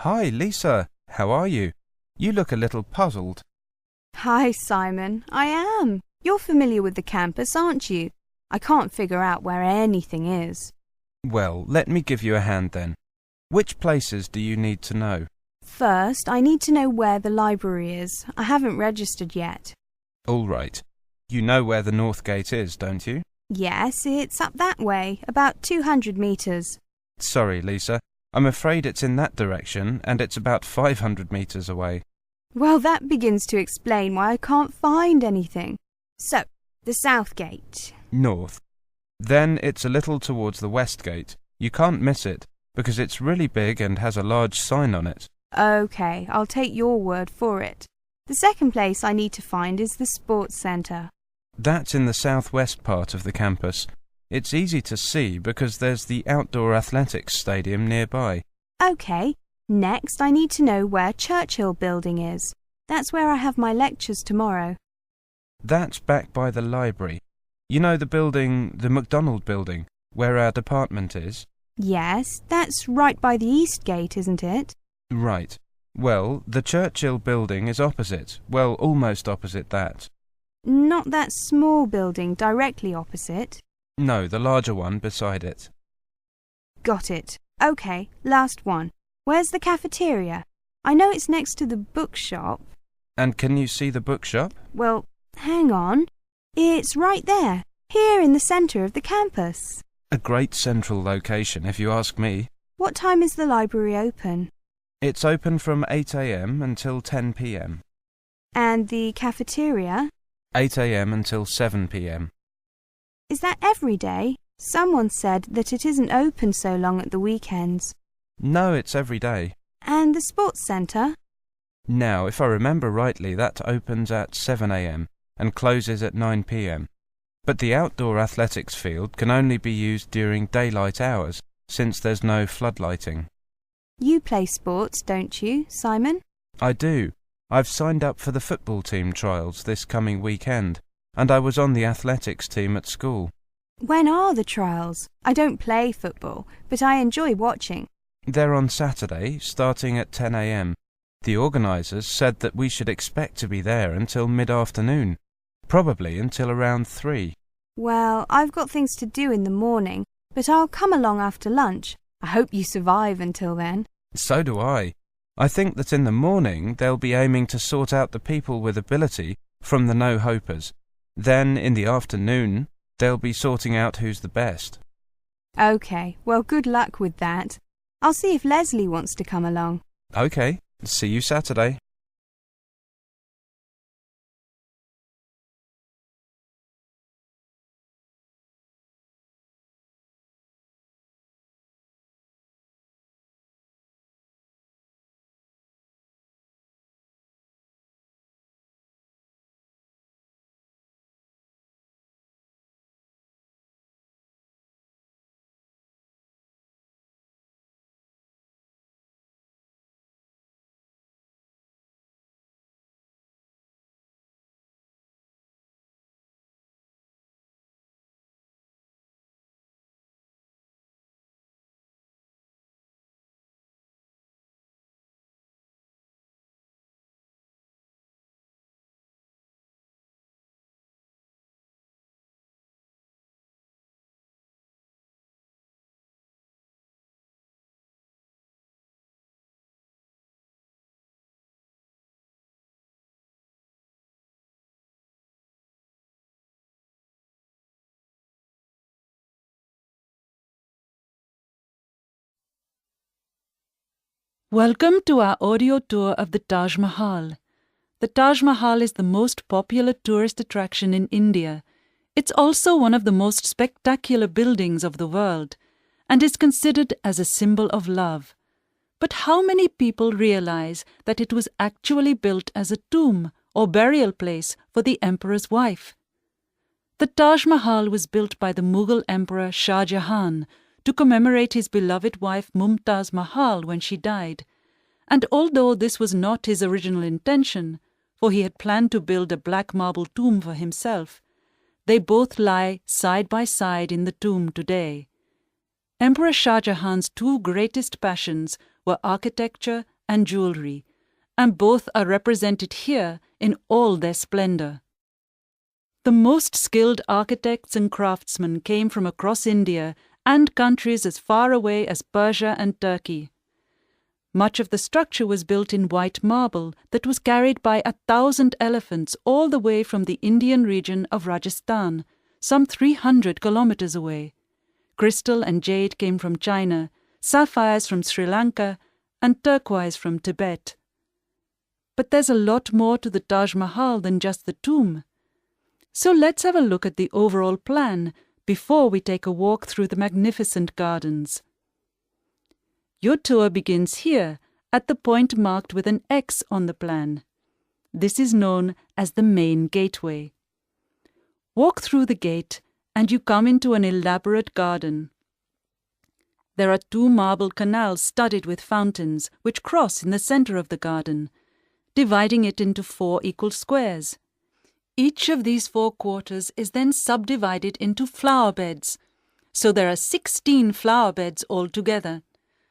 Hi, Lisa. How are you? You look a little puzzled. Hi, Simon. I am. You're familiar with the campus, aren't you? I can't figure out where anything is. Well, let me give you a hand then. Which places do you need to know? First, I need to know where the library is. I haven't registered yet. All right. You know where the North Gate is, don't you? Yes, it's up that way, about 200 metres. Sorry, Lisa. I'm afraid it's in that direction, and it's about 500 metres away. Well, that begins to explain why I can't find anything. So, the South Gate. North. Then it's a little towards the West Gate. You can't miss it, because it's really big and has a large sign on it. OK, I'll take your word for it. The second place I need to find is the Sports Centre. That's in the southwest part of the campus. It's easy to see because there's the outdoor athletics stadium nearby. OK, next I need to know where Churchill Building is. That's where I have my lectures tomorrow. That's back by the library. You know the building, the McDonald building, where our department is? Yes, that's right by the East Gate, isn't it? Right. Well, the Churchill building is opposite. Well, almost opposite that. Not that small building directly opposite? No, the larger one beside it. Got it. OK, last one. Where's the cafeteria? I know it's next to the bookshop. And can you see the bookshop? Well, hang on. It's right there, here in the centre of the campus. A great central location, if you ask me. What time is the library open? It's open from 8 a.m. until 10 p.m. And the cafeteria? 8 a.m. until 7 p.m. Is that every day? Someone said that it isn't open so long at the weekends. No, it's every day. And the sports centre? Now, if I remember rightly, that opens at 7 a.m. and closes at 9 p.m. But the outdoor athletics field can only be used during daylight hours, since there's no floodlighting. You play sports, don't you, Simon? I do. I've signed up for the football team trials this coming weekend, and I was on the athletics team at school. When are the trials? I don't play football, but I enjoy watching. They're on Saturday, starting at 10 a.m. The organisers said that we should expect to be there until mid-afternoon, probably until around 3. Well, I've got things to do in the morning, but I'll come along after lunch. I hope you survive until then. So do I. I think that in the morning they'll be aiming to sort out the people with ability from the no-hopers. Then, in the afternoon, they'll be sorting out who's the best. OK, well, good luck with that. I'll see if Leslie wants to come along. OK, see you Saturday. Welcome to our audio tour of the Taj Mahal. The Taj Mahal is the most popular tourist attraction in India. It's also one of the most spectacular buildings of the world and is considered as a symbol of love. But how many people realize that it was actually built as a tomb or burial place for the emperor's wife? The Taj Mahal was built by the Mughal Emperor Shah Jahan to commemorate his beloved wife Mumtaz Mahal when she died. And although this was not his original intention, for he had planned to build a black marble tomb for himself, they both lie side by side in the tomb today. Emperor Shah Jahan's two greatest passions were architecture and jewellery, and both are represented here in all their splendour. The most skilled architects and craftsmen came from across India and countries as far away as Persia and Turkey. Much of the structure was built in white marble that was carried by 1,000 elephants all the way from the Indian region of Rajasthan, some 300 kilometres away. Crystal and jade came from China, sapphires from Sri Lanka, and turquoise from Tibet. But there's a lot more to the Taj Mahal than just the tomb. So let's have a look at the overall plan before we take a walk through the magnificent gardens. Your tour begins here, at the point marked with an X on the plan. This is known as the main gateway. Walk through the gate and you come into an elaborate garden. There are 2 marble canals studded with fountains which cross in the centre of the garden, dividing it into 4 equal squares. Each of these 4 quarters is then subdivided into flower beds, so there are 16 flower beds altogether.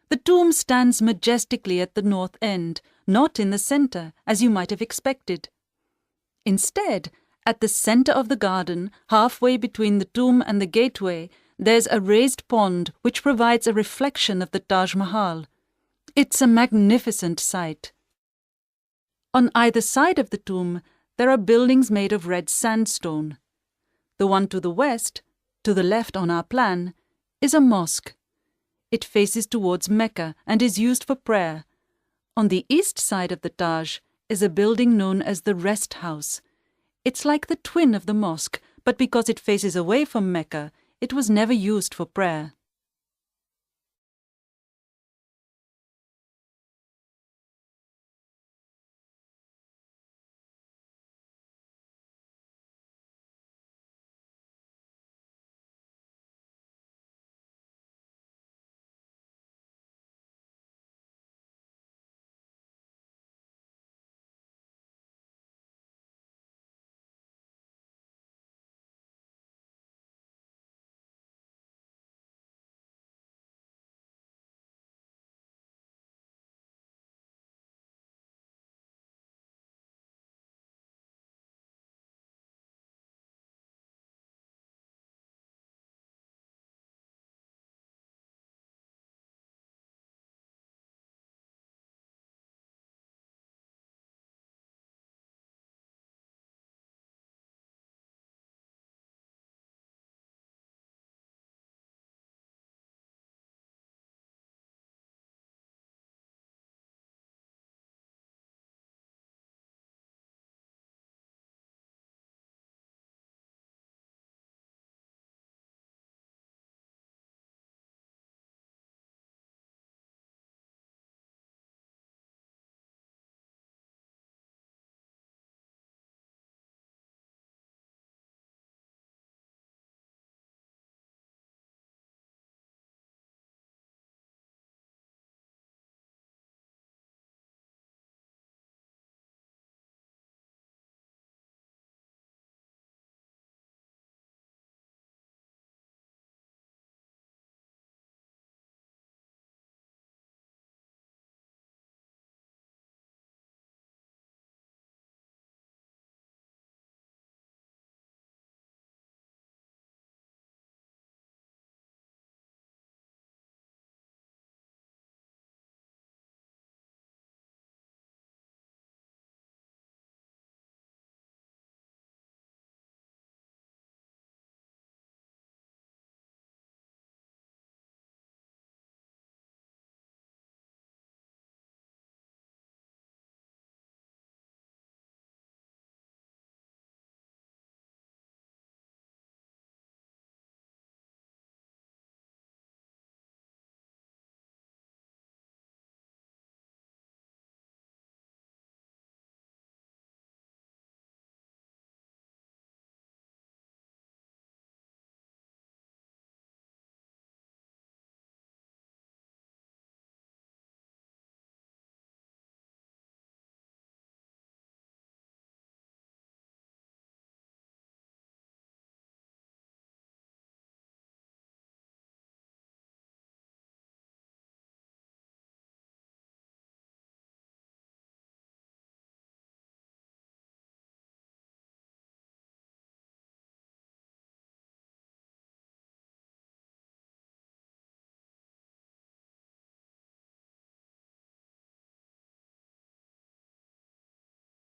The tomb stands majestically at the north end, not in the centre, as you might have expected. Instead, at the centre of the garden, halfway between the tomb and the gateway, there's a raised pond which provides a reflection of the Taj Mahal. It's a magnificent sight. On either side of the tomb, there are buildings made of red sandstone. The one to the west, to the left on our plan, is a mosque. It faces towards Mecca and is used for prayer. On the east side of the Taj is a building known as the Rest House. It's like the twin of the mosque, but because it faces away from Mecca, it was never used for prayer.